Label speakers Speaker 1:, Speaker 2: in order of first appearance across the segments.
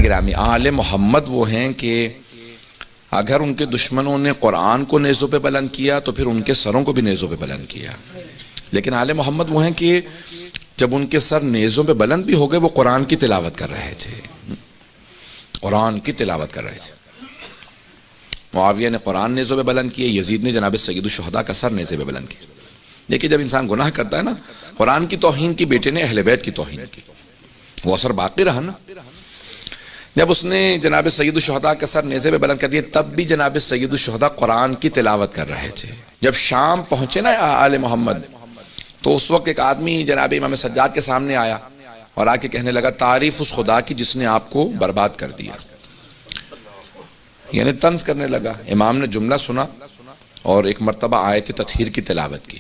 Speaker 1: گرامی، آل محمد وہ ہیں کہ اگر ان کے دشمنوں نے قرآن کو نیزوں پہ بلند کیا تو پھر ان کے سروں کو بھی نیزوں پہ بلند کیا، لیکن آل محمد وہ ہیں کہ جب ان کے سر نیزوں پہ بلند بھی ہو گئے وہ قرآن کی تلاوت کر رہے تھے، قرآن کی تلاوت کر رہے تھے۔ معاویہ نے قرآن نیزوں پہ بلند کیے، یزید نے جناب سید الشہداء کا سر نیزے پہ بلند کیا۔ دیکھیے جب انسان گناہ کرتا ہے نا، قرآن کی توہین کی، بیٹے نے اہل بیت کی توہین کی، وہ اثر باقی رہا نا۔ جب اس نے جناب سید الشہداء کا سر نیزے پہ بلند کر دیا، تب بھی جناب سید الشہداء قرآن کی تلاوت کر رہے تھے۔ جب شام پہنچے نا آل محمد، تو اس وقت ایک آدمی جناب امام سجاد کے سامنے آیا اور آ کے کہنے لگا تعریف اس خدا کی جس نے آپ کو برباد کر دیا، یعنی طنز کرنے لگا۔ امام نے جملہ سنا اور ایک مرتبہ آیت تطہیر کی تلاوت کی،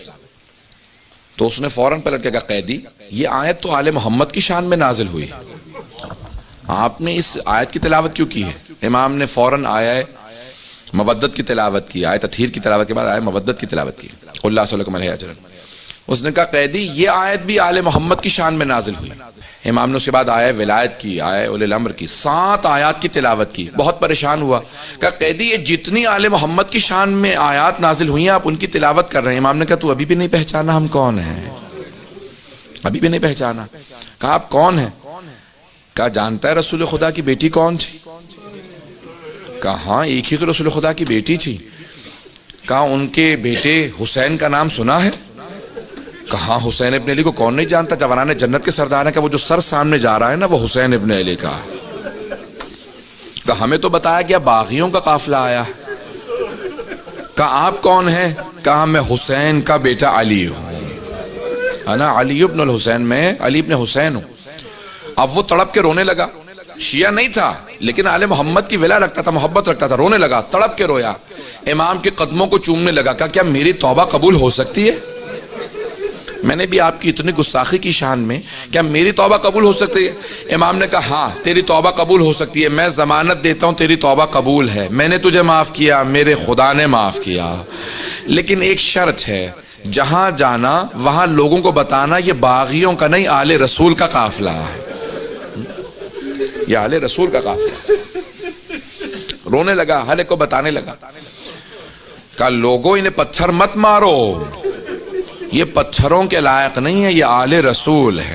Speaker 1: تو اس نے فوراً پلٹ کے کہا قیدی یہ آیت تو آل محمد کی شان میں نازل ہوئی، آپ نے اس آیت کی تلاوت کیوں کی ہے؟ امام نے فوراً آیت مودت کی تلاوت کی، آیت تطہیر کی تلاوت کے بعد آیت مودت کی تلاوت کی، اللہ صلی اللہ علیہ وسلم۔ اس نے کہا قیدی یہ آیت بھی آل محمد کی شان میں نازل ہوئی۔ امام نے اس کے بعد آیت ولایت کی، آیت اولی الامر کی، 7 آیات کی تلاوت کی۔ بہت پریشان ہوا، کہا قیدی یہ جتنی آل محمد کی شان میں آیات نازل ہوئی ہیں آپ ان کی تلاوت کر رہے ہیں۔ امام نے کہا تو ابھی بھی نہیں پہچانا ہم کون ہیں؟ ابھی بھی نہیں پہچانا؟ کہا آپ کون ہیں؟ کہا جانتا ہے رسول خدا کی بیٹی کون تھی؟ کہا ہاں ایک ہی تو رسول خدا کی بیٹی تھی۔ کہا ان کے بیٹے حسین کا نام سنا ہے؟ کہاں حسین ابن علی کو کون نہیں جانتا، جوانان جنت کے سردار ہیں، کہ وہ جو سر سامنے جا رہا ہے نا وہ حسین ابن علی کا ہے۔ کہا ہمیں تو بتایا گیا باغیوں کا قافلہ آیا۔ کہا آپ کون ہیں؟ کہا میں حسین کا بیٹا علی ہوں، انا علی ابن الحسین، میں علی ابن حسین ہوں۔ اب وہ تڑپ کے رونے لگا، شیعہ نہیں تھا لیکن آل محمد کی ولا رکھتا تھا، محبت رکھتا تھا، رونے لگا، تڑپ کے رویا، امام کے قدموں کو چومنے لگا۔ کہا کیا میری توبہ قبول ہو سکتی ہے؟ میں نے بھی آپ کی اتنی گستاخی کی شان میں، کیا میری توبہ قبول ہو سکتی ہے؟ امام نے کہا ہاں تیری توبہ قبول ہو سکتی ہے، میں ضمانت دیتا ہوں تیری توبہ قبول ہے، میں نے تجھے معاف کیا، میرے خدا نے معاف کیا، لیکن ایک شرط ہے، جہاں جانا وہاں لوگوں کو بتانا یہ باغیوں کا نہیں آل رسول کا قافلہ ہے، یہ آل رسول کا قافلہ۔ رونے لگا، حلق کو بتانے لگا، کہا لوگوں انہیں پتھر مت مارو، یہ پتھروں کے لائق نہیں ہے، یہ آل رسول ہے۔